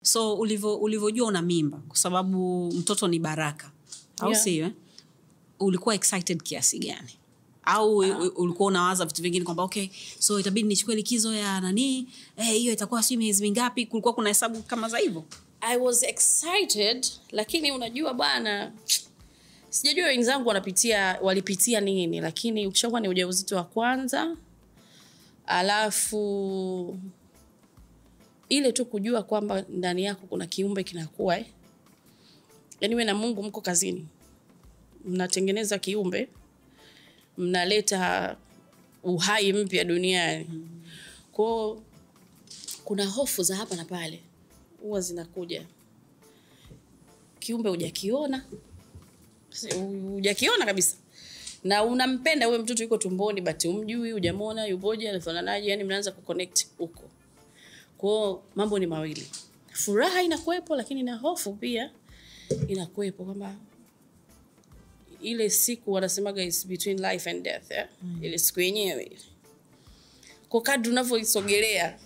So ulivojua una mimba kwa sababu mtoto ni baraka. Au sio? Ulikuwa excited kiasi gani? Au ulikuwa unawaza vitu vingine kwamba okay, so itabidi nichukue likizo ya nani? Hiyo itakuwa si miezi mingapi? Kulikuwa kuna hesabu kama za hivyo? I was excited, lakini unajua bwana, sijajua wenzangu walipitia nini, lakini ukishakuwa ni ujauzito wa kwanza, alafu ile tu kujua kwamba ndani yako kuna kiumbe kinakuwa yani wewe na Mungu mko kazini, mnatengeneza kiumbe, mnaleta uhai mpya duniani. Kwa kuna hofu za hapa na pale huwa zinakuja. Kiumbe hujakiona kabisa, na unampenda wewe mtoto yuko tumboni but umjui, hujamwona yupoje, anafananaje, yani mnaanza kuconnect huko. Kwa mambo ni mawili, furaha inakuepo, lakini na hofu pia inakuepo, kwamba ile siku wanasemaga is between life and death, ile siku yenyewe. Kwa kadri unavyoisogelea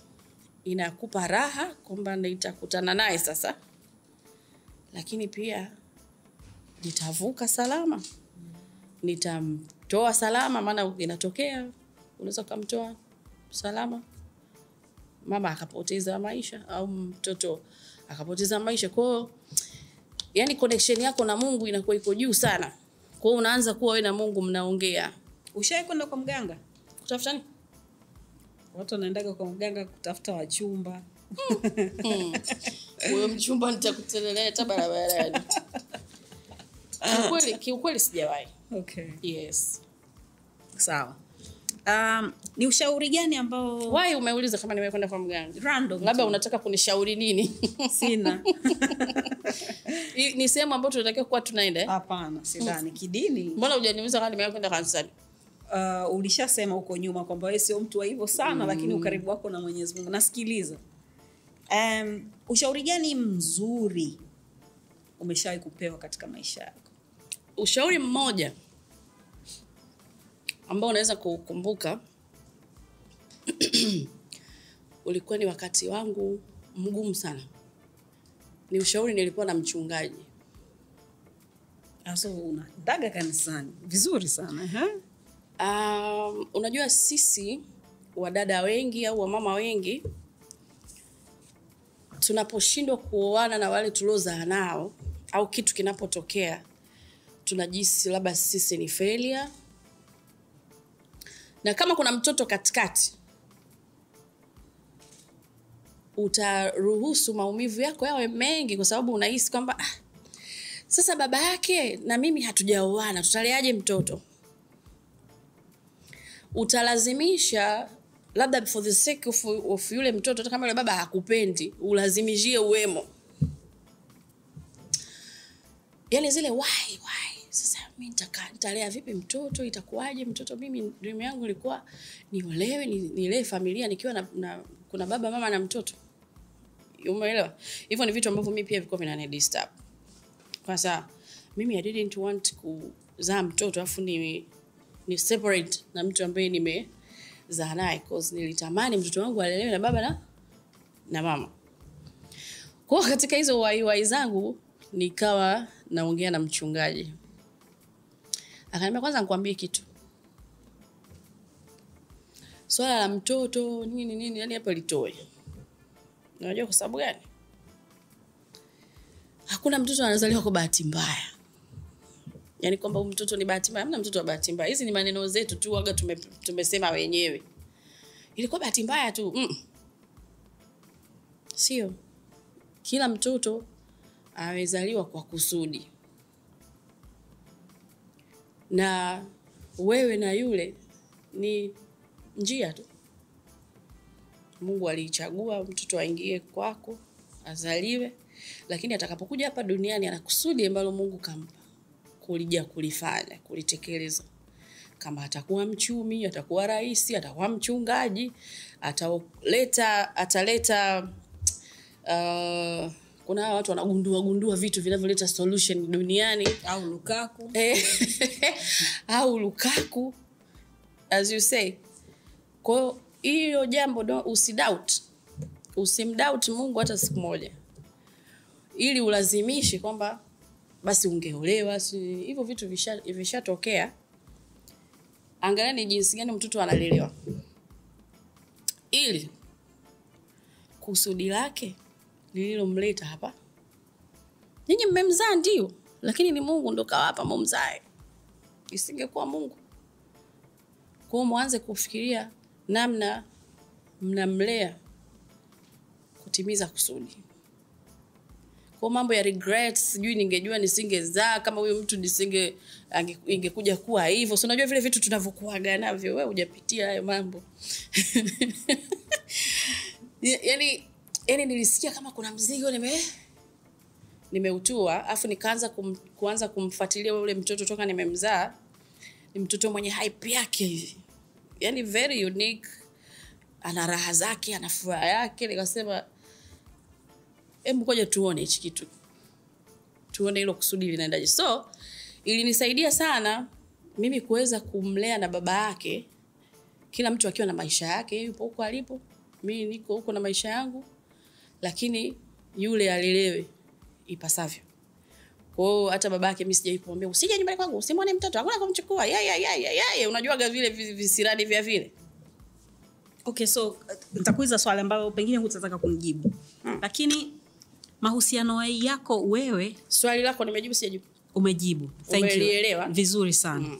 inakupa raha kwamba nitakutana naye sasa, lakini pia nitavuka salama, nitamtoa salama, maana inatokea unaweza kumtoa salama mama akapoteza maisha au mtoto akapoteza maisha. Kwa yani connection yako na Mungu inakuwa iko juu sana. Kwa hiyo unaanza kuwa wewe na Mungu mnaongea. Ushawahi kwenda kwa mganga kutafuta nini? Watu wanaendaga kwa mganga kutafuta wachumba. Wewe mchumba nitakutelelea hata barabarani. Kiukweli sijawahi. Okay. Yes. Sawa. Ni ushauri gani ambao why umeuliza kama nimekwenda kwa mganga? Random. Labda unataka kunishauri nini? Sina. Ni sehemu ambayo tunatakiwa kuwa tunaenda? Hapana, sidhani. Kidini. Mbona hujaniuliza kama nimekwenda kanisani? Ulishasema huko nyuma kwamba wewe sio mtu wa hivyo sana, lakini ukaribu wako na Mwenyezi Mungu. Nasikiliza. Ushauri gani mzuri umeshawahi kupewa katika maisha yako? Ushauri mmoja ambao unaweza kukumbuka ulikuwa ni wakati wangu mgumu sana. Ni ushauri nilikuwa na mchungaji. Aso unadaga kanisani. Vizuri sana, unajua sisi wadada wengi au wamama wengi tunaposhindwa kuoana na wale tuliozaa nao au kitu kinapotokea tunajisi labda sisi ni failure. Na kama kuna mtoto katikati utaruhusu maumivu yako yawe mengi kwa sababu unahisi kwamba sasa baba yake na mimi hatujaoana, tutaleaje mtoto? Utalazimisha labda for the sake of yule mtoto, hata kama yule baba hakupendi, ulazimishie uwemo. Yaani zile why sasa mimi nitalea vipi mtoto, itakuwaje mtoto? Mimi dream yangu ilikuwa niolewe, nilee familia nikiwa na kuna baba mama na mtoto. Umeelewa? Hivyo ni vitu ambavyo mimi pia vilikuwa vinanidisturb. Kwa sababu mimi I didn't want kuzaa mtoto afu ni separate na mtu ambaye nimezaa naye, cause nilitamani mtoto wangu alelewe na baba na mama. Kwa katika hizo wai zangu nikawa naongea na mchungaji. Akaniambia kwanza nikwambie kitu. Swala la mtoto nini yani hapa litoe. Unajua kwa sababu gani? Hakuna mtoto anazaliwa kwa bahati mbaya. Yaani kwamba mtoto ni bahati mbaya, hamna mtoto wa bahati mbaya. Hizi ni maneno zetu tu waga tumesema wenyewe. Ilikuwa bahati mbaya tu. Sio. Kila mtoto amezaliwa kwa kusudi. Na wewe na yule ni njia tu. Mungu alichagua mtoto aingie kwako, azaliwe, lakini atakapokuja hapa duniani ana kusudi ambalo Mungu kampa kulija kulifanya, kulitekeleza. Kama atakuwa mchumi, atakuwa rais, atakuwa mchungaji, ataleta kuna watu wanagundua vitu vinavyoleta solution duniani, au Lukaku as you say. Kwa hiyo jambo usidoubt. Usimdoubt Mungu hata siku moja. ili ulazimishe kwamba basi ungeolewa, hivyo vitu vishatokea. Angalia ni jinsi gani mtoto analelewa. Ili kusudi lake lililomleta hapa. Ninyi mmemzaa ndio, lakini ni Mungu ndo kawapa mumzae. Isingekuwa Mungu. Kwa hiyo mwanze kufikiria namna mnamlea kutimiza kusudi. Kwa mambo ya regrets, sijui ningejua nisingezaa kama huyo mtu ingekuja kuwa hivyo. So unajua vile vitu tunavyokuaga navyo, wewe hujapitia hayo mambo. Yaani nilisikia kama kuna mzigo nimeutua, afu nikaanza kuanza kumfuatilia yule mtoto toka nimemzaa. Ni mtoto mwenye hype yake hivi. Yaani very unique. Ana raha zake, ana furaha yake. Nikasema hebu ngoja tuone hichi kitu. Tuone hilo kusudi linaendaje. So, ilinisaidia sana mimi kuweza kumlea na baba yake. Kila mtu akiwa na maisha yake, yupo huko alipo. Mimi niko huko na maisha yangu. Lakini yule alelewe ipasavyo. Kwa hiyo hata babake mimi sijawahi kumwambia usije nyumbani kwangu, usimwone mtoto, hakuna kumchukua. Unajuaga vile visirani vya vile. Okay, so nitakuuliza swali ambalo pengine hutataka kunijibu. Lakini mahusiano yako wewe, swali lako nimejibu sijajibu? Umejibu. Thank you. Vizuri sana.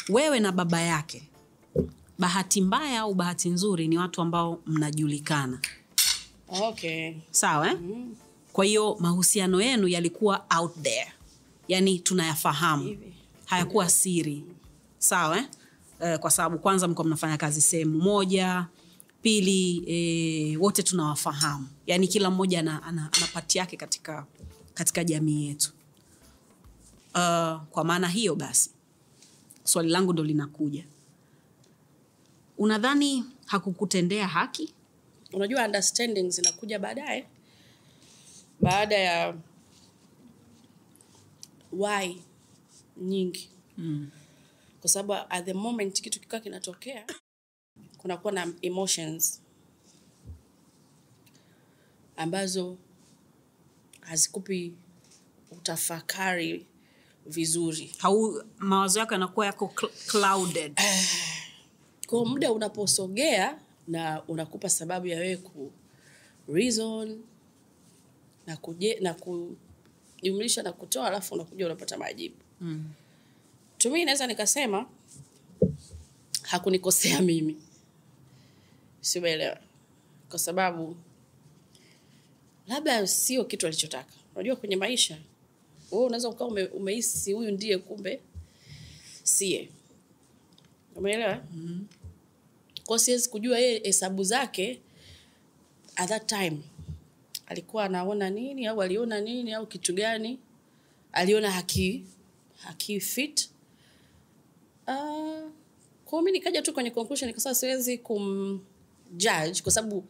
Wewe na baba yake, bahati mbaya au bahati nzuri, ni watu ambao mnajulikana. Okay. Sawa Kwa hiyo mahusiano yenu yalikuwa out there. Yaani tunayafahamu. Hayakuwa siri. Sawa kwa sababu kwanza mko mnafanya kazi sehemu moja, pili wote tunawafahamu. Yaani kila mmoja ana pati yake katika jamii yetu. Kwa maana hiyo basi swali langu ndo linakuja. Unadhani hakukutendea haki? Unajua understanding zinakuja baadaye. Baada ya why nyingi. Kwa sababu at the moment kitu kikaa kinatokea, kunakuwa na emotions ambazo hazikupi utafakari vizuri. Mawazo yako yanakuwa yako clouded. Kwa muda unaposogea na unakupa sababu ya wewe ku reason na kujumlisha na kutoa, alafu unakuja unapata majibu. Mimi naweza nikasema hakunikosea mimi. Sielewi. Kwa sababu labda sio kitu alichotaka. Unajua kwenye maisha wewe unaweza ukawa umehisi huyu ndiye, kumbe sie. Umeelewa? Kwa siwezi kujua yeye hesabu zake at that time alikuwa anaona nini au aliona nini au kitu gani aliona haki fit. Kwa mimi nikaja tu kwenye conclusion nikasema siwezi kumjudge kwa sababu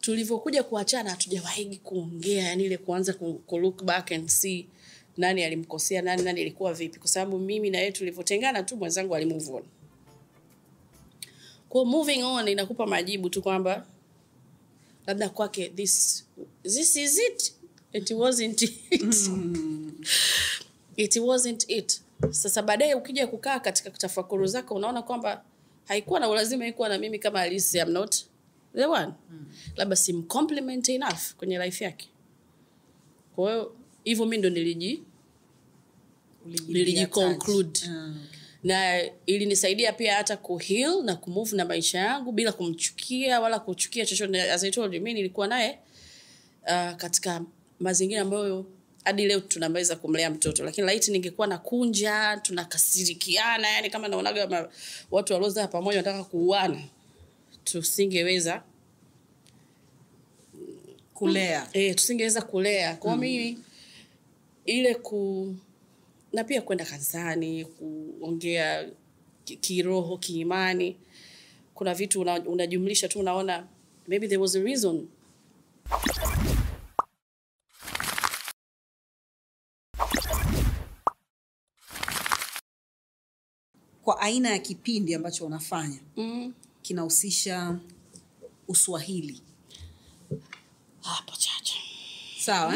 tulivyokuja kuachana hatujawahi kuongea, yani ile kuanza ku look back and see nani alimkosea nani ilikuwa vipi, kwa sababu mimi na yeye tulivyotengana tu mwenzangu alimove on. Kwa moving on inakupa majibu tu kwamba labda kwake this is it. It wasn't it. It wasn't it. Sasa baadaye ukija kukaa katika tafakuru zako unaona kwamba haikuwa na ulazima ikuwa na mimi kama Alice, I'm not the one. Labda sim compliment enough kwenye life yake. Kwa hiyo hivyo mimi ndo niliji conclude. Na ilinisaidia pia hata kuheal na kumove na maisha yangu bila kumchukia wala kuchukia chochote. As I told you, mimi nilikuwa naye katika mazingira ambayo hadi leo tunaweza kumlea mtoto, lakini laiti ningekuwa na kunja tunakasirikiana, yani kama naonaga watu walioza pamoja wanataka kuuana, tusingeweza kulea. Tusingeweza kulea. Kwa mimi ile na pia kwenda kanisani, kuongea kiroho, kiimani, kuna vitu unajumlisha tu unaona maybe there was a reason. Kwa aina ya kipindi ambacho unafanya kinahusisha Uswahili hapo chacha. Sawa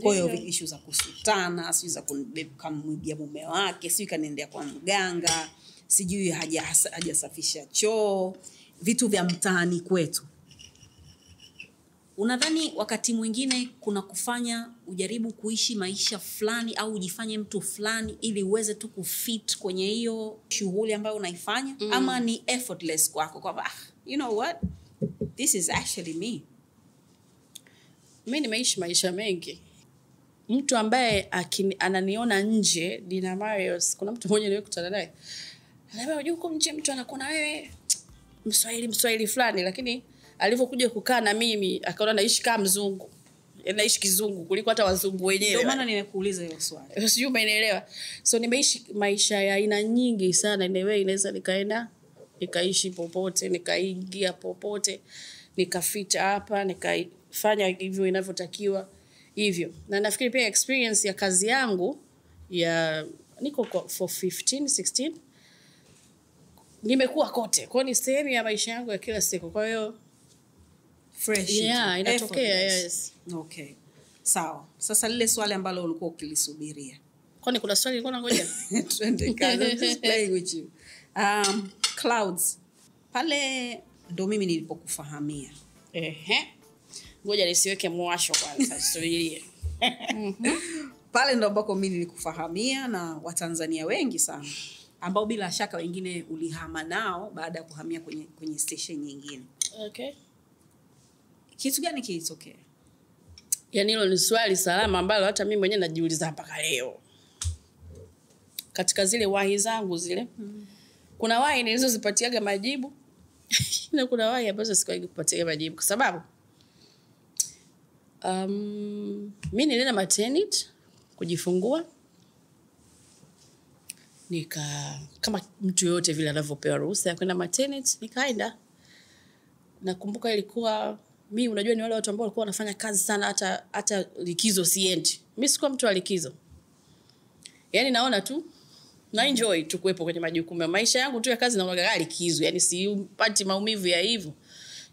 kwa hiyo issue za kusutana, sijui za kumwibia mume wake, sijui kanaendea kwa mganga, sijui hajasafisha choo, vitu vya mtaani kwetu. Unadhani wakati mwingine kuna kufanya ujaribu kuishi maisha fulani au ujifanye mtu fulani ili uweze tu kufit kwenye hiyo shughuli ambayo unaifanya ama ni effortless kwako kwamba you know what, this is actually me? Mimi nimeishi maisha mengi. Mtu ambaye ananiona nje, Dina Marios, kuna mtu mmoja nilikutana naye. Ananiambia unajua huko nje mtu anakuona wewe Mswahili fulani, lakini alivyokuja kukaa na mimi akaona naishi kama mzungu. Naishi kizungu kuliko hata wazungu wenyewe. Ndio maana nimekuuliza hiyo swali. Sijui umeelewa. So nimeishi maisha ya aina nyingi sana, inaweza nikaenda nikaishi popote, nikaingia popote, nikafita hapa, nikafanya hivyo inavyotakiwa hivyo. Na nafikiri pia experience ya kazi yangu ya niko for 16 nimekuwa kote. Kwa ni sehemu ya maisha yangu ya kila siku. Kwa hiyo fresh. Yeah, inatokea. Yes. Okay. Sawa. Sasa lile swali ambalo ulikuwa ukilisubiria. Kwani kuna swali nilikuwa nangoja? Twende kazi. I'm just playing with you. Clouds. Pale ndo mimi nilipokufahamia. Ngoja nisiweke mwasho kwanza, subirie. Pale ndo ambako mimi nilikufahamia na Watanzania wengi sana ambao bila shaka wengine ulihama nao baada ya kuhamia kwenye station nyingine. Okay. Kitu gani kilitokea? Yaani hilo ni swali salama ambalo hata mimi mwenyewe najiuliza mpaka leo. Katika zile wahi zangu zile, kuna wahi nilizozipatiaga majibu na kuna wahi ambazo sikuwahi kupatia majibu kwa sababu mimi nilienda maternity kujifungua, kama mtu yote vile anavyopewa ruhusa ya kwenda maternity nikaenda. Nakumbuka ilikuwa mimi, unajua ni wale watu ambao walikuwa wanafanya kazi sana hata likizo siendi. Mimi sikuwa mtu wa likizo. Yaani naona tu na enjoy tu kuwepo kwenye majukumu. Maisha yangu tu ya kazi naona likizo. Yaani sipati maumivu ya hivyo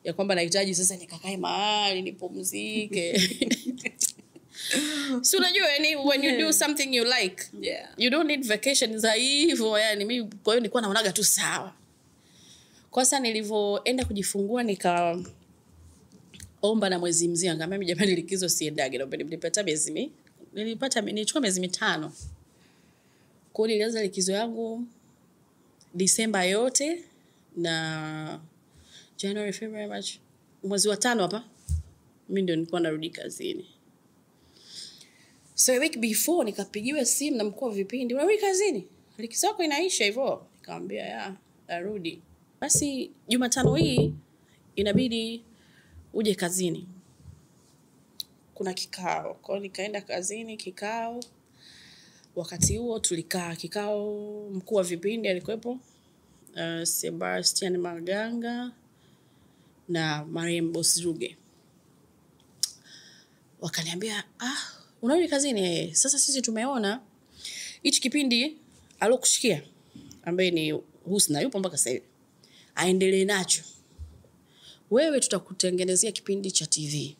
ya kwamba nahitaji sasa nikakae mahali nipumzike. So unajua yani when you do something you like, you don't need vacation za hivyo. Yani mimi kwa hiyo nilikuwa naonaga tu sawa. Kwa sasa nilivyoenda kujifungua nikaomba na mwezi mzima, ngambia mimi jamani likizo siendage, naomba nipata nilichukua miezi 5. Kwa hiyo nilianza likizo yangu Disemba yote na January, February, March, mwezi wa 5 hapa mimi ndio nilikuwa narudi kazini. So a week before nikapigiwa simu na mkuu wa vipindi, unarudi kazini? Likizo yako inaisha hivyo? Nikamwambia narudi. Basi Jumatano hii inabidi uje kazini. Kuna kikao. Kwa hiyo nikaenda kazini kikao. Wakati huo tulikaa kikao, mkuu wa vipindi alikuwepo, Sebastian Maganga na Mariam Bosruge. Wakaniambia, unarudi kazini? Sasa sisi tumeona hichi kipindi alokushikia ambaye ni Husna yupo mpaka sasa hivi, aendelee nacho. Wewe tutakutengenezea kipindi cha TV.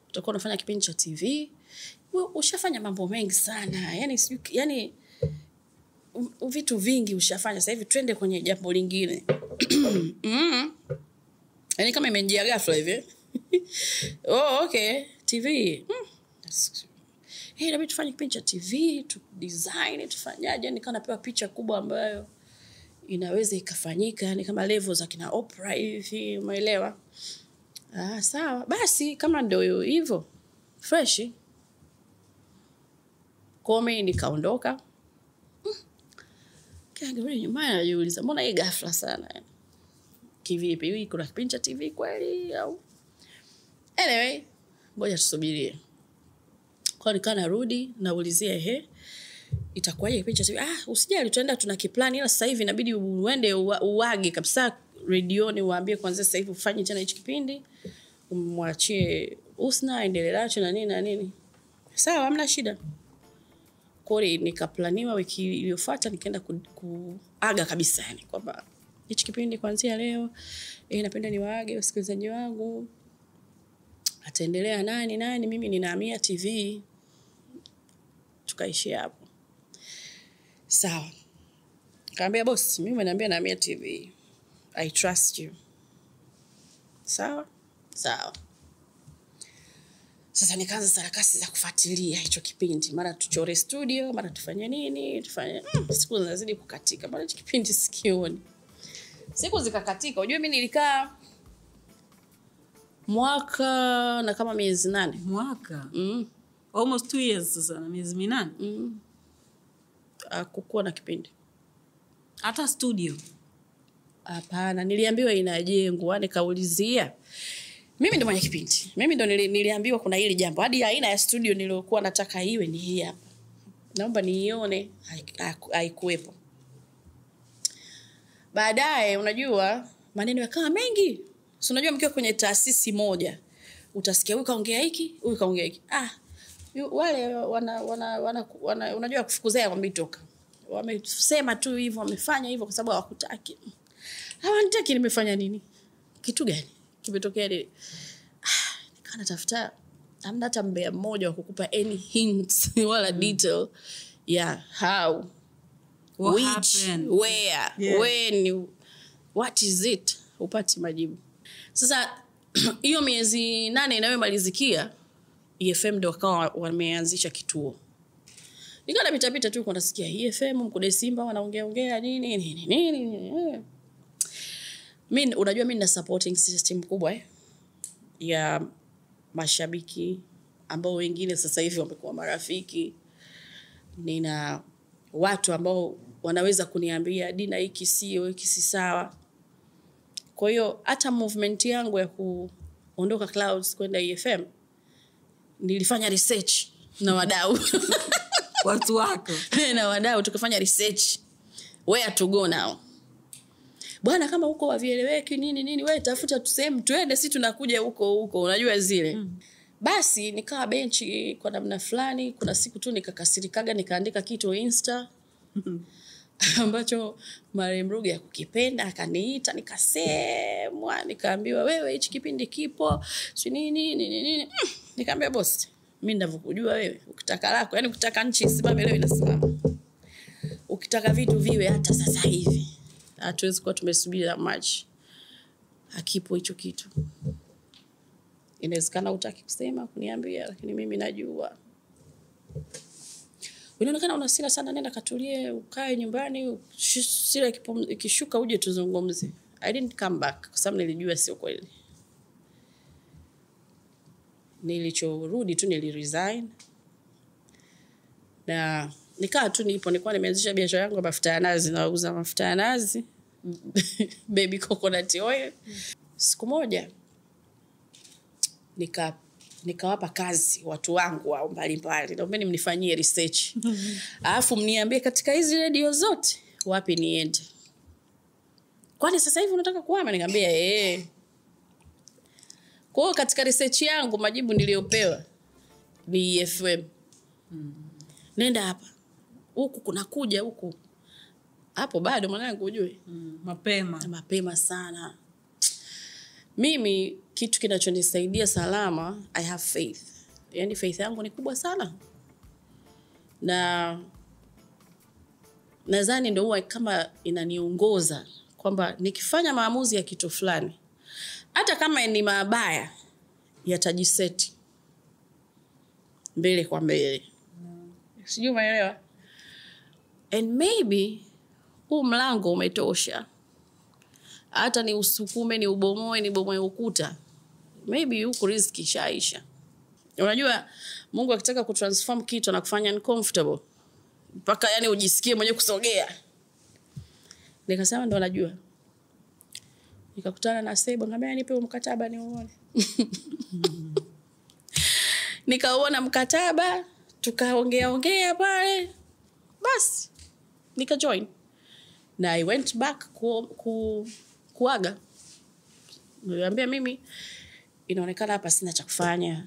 Utakuwa unafanya kipindi cha TV. Wewe ushafanya mambo mengi sana. Yaani vitu vingi ushafanya. Sasa hivi twende kwenye jambo lingine. Yaani kama imenjia ghafla hivi. Okay, TV. Inabidi tufanye kipindi cha TV, tu design, tufanyaje? Yani kana napewa picha kubwa ambayo inaweza ikafanyika, yani kama level za kina Oprah hivi, umeelewa? Sawa. Basi kama ndio hivyo, fresh. Kome nikaondoka. Kaangalia nyumbani najiuliza, mbona hii ghafla sana? Kivipi? Hivi kuna kipindi cha TV kweli au? Anyway, ngoja tusubirie. Kwa nikaa narudi naulizia itakuwaje kipindi cha TV? Usijali tuenda tuna kiplani, ila sasa hivi inabidi uende uage kabisa redioni uambie kwanza sasa hivi ufanye tena hichi kipindi. Umwachie Husna endelee nacho na nini na nini. Sawa, hamna shida. Kwa hiyo nikaplaniwa wiki iliyofuata nikaenda kuaga kabisa, yani kwamba hichi kipindi kuanzia leo napenda niwaage wasikilizaji wangu. Ataendelea nani, mimi ninahamia TV. Tukaishia hapo. Sawa. Kaambia boss, mimi nimeambia nahamia TV. I trust you. Sawa? Sawa. Sasa nikaanza sarakasi za kufuatilia hicho kipindi. Mara tuchore studio, mara tufanye nini, tufanye siku zinazidi kukatika. Mara hicho kipindi sikioni. Siku zikakatika. Unajua mimi nilikaa mwaka na kama miezi 8. Mwaka? Almost 2 years sasa, na miezi 8. Kukuwa na kipindi. Hata studio? Hapana, niliambiwa inajengwa, nikaulizia. Mimi ndo mwenye kipindi. Mimi ndo niliambiwa kuna hili jambo. Hadi aina ya studio niliyokuwa nataka iwe ni hii hapa. Naomba niione, haikuwepo. Baadaye unajua maneno yakawa mengi. Si unajua mkiwa kwenye taasisi moja, utasikia huyu kaongea hiki, huyu kaongea hiki. Wale unajua kufukuzea kwamba toka. Wamesema tu hivyo, wamefanya hivyo kwa sababu hawakutaki. Hawantaki nimefanya nini? Kitu gani? Kimetokea nini? Nikawa natafuta hamna hata mbea mmoja wa kukupa any hints wala detail ya how, what which, happened, where, when, what is it? Upati majibu. Sasa hiyo miezi 8 inayomalizikia EFM ndio wakawa wameanzisha kituo. Nikawa napita tu kwa nasikia EFM Mkude Simba wanaongea nini. Mimi unajua mimi na supporting system kubwa ya mashabiki ambao wengine sasa hivi wamekuwa marafiki. Nina watu ambao wanaweza kuniambia Dina hiki sio, hiki si sawa. Kwa hiyo hata movement yangu ya kuondoka Clouds kwenda EFM nilifanya research na wadau. Watu wako na wadau tukafanya research where to go now. Bwana kama huko wavieleweki nini wewe tafuta tuseme tuende sisi tunakuja huko unajua zile. Basi nikawa benchi kwa namna fulani. Kuna siku tu nikakasirikaga nikaandika kitu Insta ambacho Mariam Ruge hakukipenda, akaniita nikasemwa, nikaambiwa wewe hichi kipindi kipo si nini. Nikamwambia boss, mimi ninavyokujua wewe ukitaka lako, yani ukitaka nchi isimame leo inasimama. Ukitaka vitu viwe hata sasa hivi. Hatuwezi kuwa tumesubiri la March. Hakipo hicho kitu. Inawezekana hutaki kusema kuniambia, lakini mimi najua. Unaonekana una hasira sana, nenda katulie, ukae nyumbani, hasira ikishuka uje tuzungumze. I didn't come back kwa sababu nilijua sio kweli. Nilichorudi tu niliresign. Na nikaa tu nilikuwa nimeanzisha biashara yangu ya mafuta ya nazi, nauza mafuta ya nazi. Baby coconut oil. Siku moja nikawapa kazi watu wangu wao mbalimbali. Naombeni mnifanyie research. Alafu mniambie katika hizi radio zote wapi niende. Kwani sasa hivi unataka kuhama? Nikamwambia Kwa hiyo katika research yangu majibu niliyopewa ni EFM. Nenda hapa. Huku kunakuja huku. Hapo bado mwanangu ujue. Mapema sana. Mimi kitu kinachonisaidia salama, I have faith. Yaani faith yangu ni kubwa sana. Na nadhani ndio huwa kama inaniongoza kwamba nikifanya maamuzi ya kitu fulani, hata kama ni mabaya, yatajiseti mbele kwa mbele. Sijui umeelewa? And maybe huu mlango umetosha. Hata ni usukume, ni ubomoe, ni bomoe ukuta. Maybe huko riziki shaisha. Unajua Mungu akitaka kutransform kitu na kufanya uncomfortable, mpaka yani ujisikie mwenyewe kusogea. Nikasema ndo najua. Nikakutana na Sebo, ngambia nipe mkataba niuone. Nikauona mkataba, tukaongea pale. Basi nika join. Na I went back kuaga. Niliambia mimi inaonekana hapa sina cha kufanya.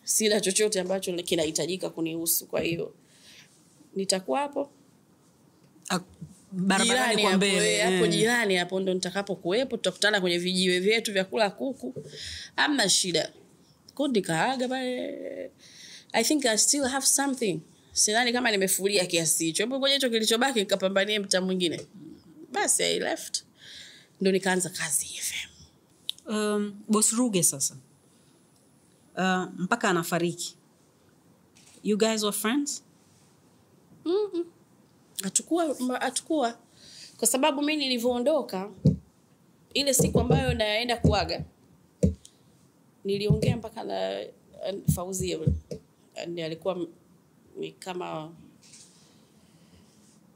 Sina chochote ambacho kinahitajika kunihusu, kwa hiyo nitakuwa hapo barabarani kwa mbele. Hapo jirani hapo ndo nitakapo kuepo, tutakutana kwenye vijiwe vyetu vya kula kuku. Hamna shida. nikaaga pale. I think I still have something. Sidhani kama nimefulia kiasi hicho. Hapo kwenye hicho kilichobaki nikapambanie mtaa mwingine. Basi I left. Ndio nikaanza kazi FM. Boss Ruge sasa. Mpaka anafariki. You guys were friends? Atakuwa. Kwa sababu mimi nilivyoondoka ile siku ambayo naenda kuaga niliongea mpaka na Fauzia yule. Ndiye alikuwa kama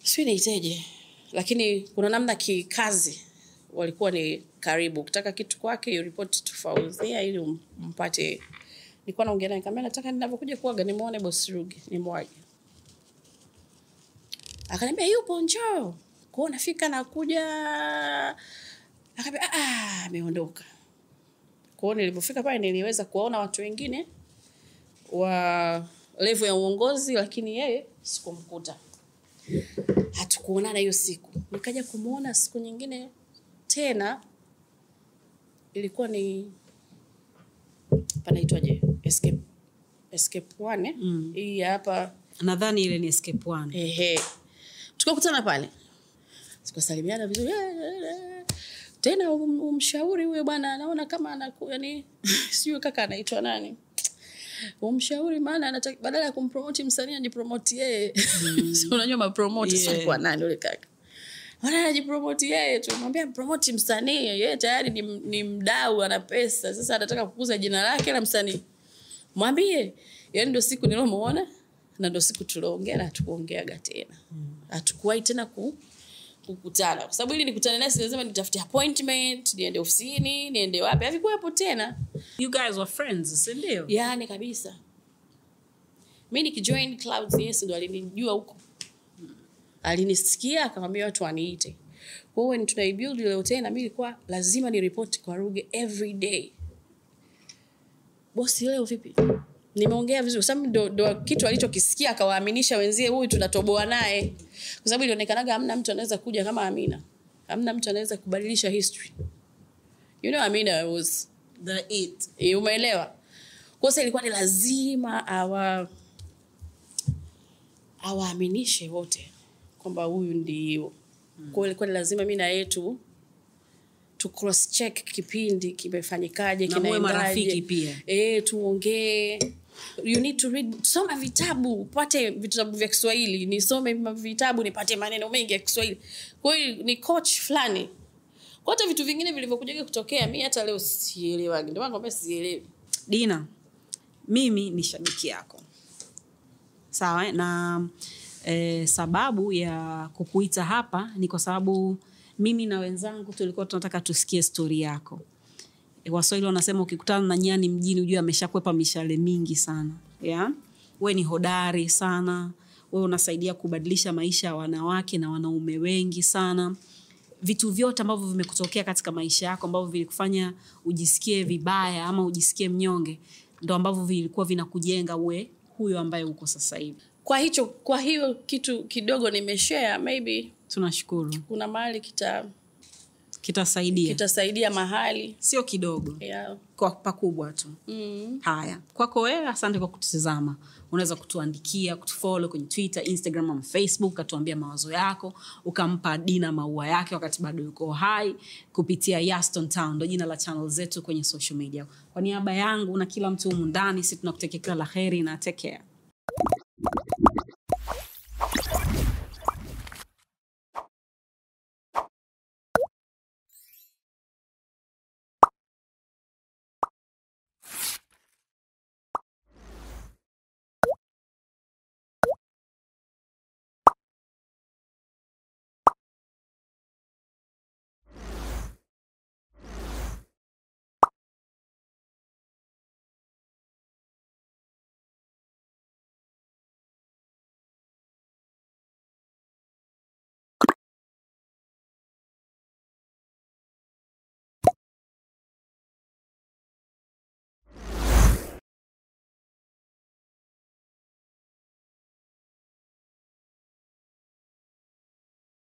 sio niiteje, lakini kuna namna kikazi walikuwa ni karibu. Ukitaka kitu kwake you report to Fauzia ili umpate. Nilikuwa naongea naye kama nataka ninapokuja kuaga nimuone Boss Ruge, nimwage. Akaniambia yupo njoo. Kwa nafika na kuja akaniambia ameondoka. Kwa nilipofika pale niliweza kuona watu wengine wa level ya uongozi, lakini yeye sikumkuta. Hatukuonana hiyo siku. Nikaja kumuona siku nyingine tena, ilikuwa ni panaitwaje, Escape One. Hii hapa nadhani ile ni Escape One. Tukakutana pale. Tukasalimiana vizuri. Tena umshauri huyo bwana anaona kama yani sio kaka anaitwa nani. Umshauri maana anataka badala ya kumpromote msanii ajipromote yeye. Unajua mapromote sio kwa nani yule kaka. Anajipromote yeye tu. Mwambie promote msanii, yeye tayari ni mdau, ana pesa. Sasa anataka kukuza jina lake la msanii. Mwambie. Yaani ndio siku nilomuona na ndio siku tuliongea na tukuongeaga tena. Hatukuwahi tena kukutana. Kwa sababu ili nikutane naye lazima nitafute appointment, niende ofisini, niende wapi. Havikuwa hapo tena. You guys were friends, si ndio? Yaani kabisa. Mimi nikijoin Clouds yes ndo alinijua huko. Alinisikia akamwambia watu waniite. Kwa hiyo tunaibuild ile hotel na mimi ilikuwa lazima ni report kwa Ruge every day. Bosi leo vipi? Nimeongea vizuri. Sababu ndo kitu alichokisikia akawaaminisha wenzie huyu tunatoboa naye. Kwa sababu ilionekanaga hamna mtu anaweza kuja kama Amina. Hamna mtu anaweza kubadilisha history. You know Amina was the it. Umeelewa? Kwa sababu ilikuwa ni lazima awaaminishe wote kwamba huyu ndio. Kwa hiyo ilikuwa ni lazima mimi na yetu tu cross check kipindi kimefanyikaje, kinaendaje. Na marafiki pia. Tuongee. You need to read, soma vitabu, upate vitabu vya Kiswahili, nisome vitabu nipate maneno mengi ya Kiswahili. Kwa hiyo ni coach fulani. Kwa hata vitu vingine vilivyokuja kutokea mimi hata leo sielewi. Ndio maana nakwambia sielewi. Dina, mimi ni shabiki yako. Sawa, na sababu ya kukuita hapa ni kwa sababu mimi na wenzangu tulikuwa tunataka tusikie story yako. Waswahili wanasema ukikutana na nyani mjini ujue ameshakwepa mishale mingi sana. Yeah? Wewe ni hodari sana. Wewe unasaidia kubadilisha maisha ya wanawake na wanaume wengi sana. Vitu vyote ambavyo vimekutokea katika maisha yako ambavyo vilikufanya ujisikie vibaya ama ujisikie mnyonge ndio ambavyo vilikuwa vinakujenga uwe huyo ambaye uko sasa hivi. Kwa hiyo kitu kidogo nimeshare, maybe tunashukuru. Kuna mahali kitasaidia mahali, sio kidogo. Yeah. Kwa pakubwa tu. Haya. Kwako wewe asante kwa kututazama. Unaweza kutuandikia, kutufollow kwenye Twitter, Instagram na Facebook, atuambia mawazo yako, ukampa Dina maua yake wakati bado yuko hai kupitia Yaston Town, ndio jina la channel zetu kwenye social media. Kwa niaba yangu na kila mtu humu ndani, sisi tunakutakia kila laheri na take care.